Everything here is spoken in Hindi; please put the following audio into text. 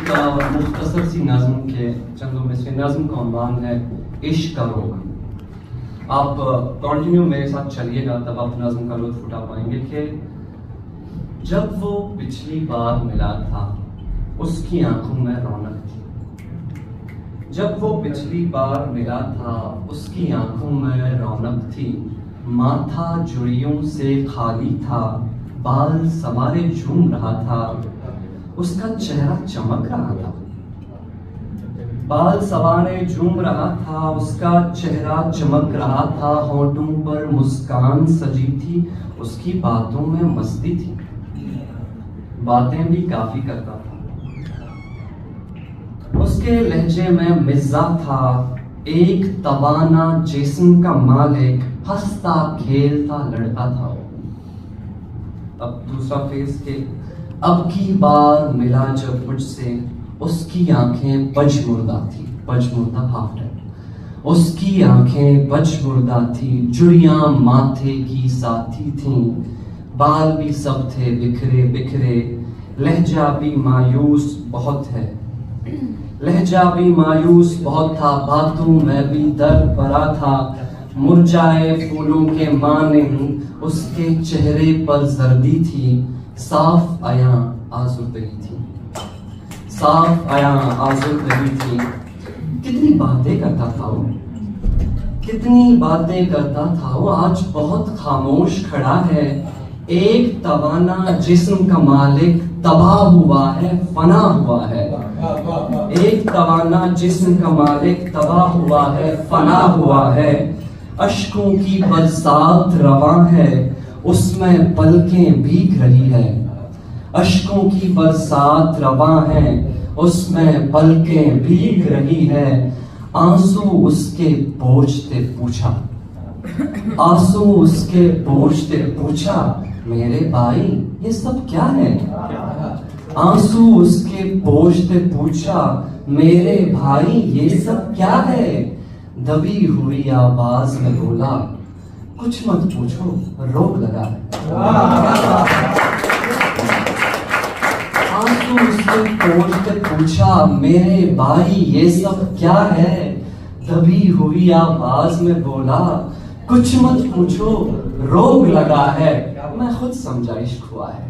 एक मुख्तसर सी नज़्म के चंदों में से नज़्म का उन्वान है इश्क का रोग। आप कंटिन्यू मेरे साथ चलिएगा तब आप नज़्म का लुत्फ उठा पाएंगे कि जब वो पिछली बार मिला था उसकी आंखों में रौनक थी। जब वो पिछली बार मिला था उसकी आंखों में रौनक थी। माथा जुड़ियों से खाली था, बाल सवारे झूम रहा था, उसका चेहरा चमक रहा था। बाल सवारे झूम रहा था, उसका चेहरा चमक रहा था। होठों पर मुस्कान सजी थी, उसकी बातों में मस्ती थी, बातें भी काफी करता था। उसके लहजे में मिज़्ज़ा था, एक तवाना जिस्म का मालिक, हंसता खेलता लड़का था। अब दूसरा फेज के अब की बार मिला जब मुझसे, उसकी आंखें बजमुर्दा थी, बजमुर्दा हाफ डेड। उसकी आंखें बजमुर्दा थी, जुड़ियां माथे की साथी थीं, बाल भी सब थे बिखरे बिखरे। लहजा भी मायूस बहुत है, लहजा भी मायूस बहुत था, बातों में भी दर्द भरा था। मुरझाए फूलों के मानिंद उसके चेहरे पर जर्दी थी, साफ आया आज़ुर्दगी थी, साफ आया आज़ुर्दगी थी। कितनी बातें करता था वो, कितनी बातें करता था वो, आज बहुत खामोश खड़ा है। एक तवाना जिस्म का मालिक तबाह हुआ है, फना हुआ है। एक तवाना जिस्म का मालिक तबाह हुआ है, फना हुआ है। अश्कों की बरसात रवां है, उसमें पलकें भीग रही है। अश्कों की बरसात रवां है, उसमें पलकें भीग रही है। आंसू उसके पोंछते पूछा, आंसू उसके पोंछते पूछा, मेरे भाई ये सब क्या है? आंसू उसके पोंछते पूछा, मेरे भाई ये सब क्या है? दबी हुई आवाज में बोला, कुछ मत पूछो, रोग लगा है। आंसू उसके पोंछते पूछा, मेरे भाई ये सब क्या है? दबी हुई आवाज में बोला, कुछ मत पूछो, रोग लगा है। मैं खुद समझा इश्क हुआ है।